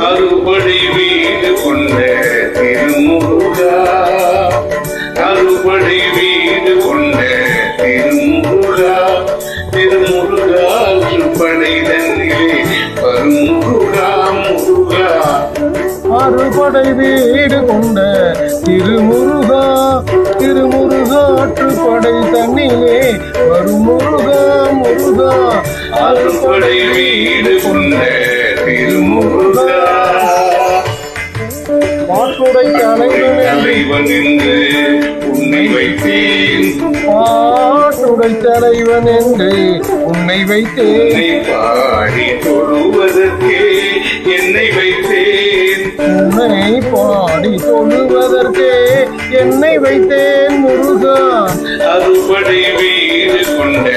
அறுபடை வீடு கொண்ட திருமுருகா, அறுபடை வீடு கொண்ட திருமுருகா, திருமுருகா படை தன்னிலே வருமுருகா முருகா. அறுபடை வீடு கொண்ட திருமுருகா, திருமுருகாற்று படை தன்னிலே வரும் முருகா முருகா. அறுபடை வீடு கொண்ட திருமுருகா, மாற்றுடை தலைவன் என்று உன்னை வைத்தேன், மாற்றுடை தலைவன் என்று உன்னை வைத்தேன், உன்னை பாடி தொழுவதற்கே என்னை வைத்தேன், உன்னை பாடி தொழுவதற்கே என்னை வைத்தேன் முருகா. அறுபடை வீடு கொண்ட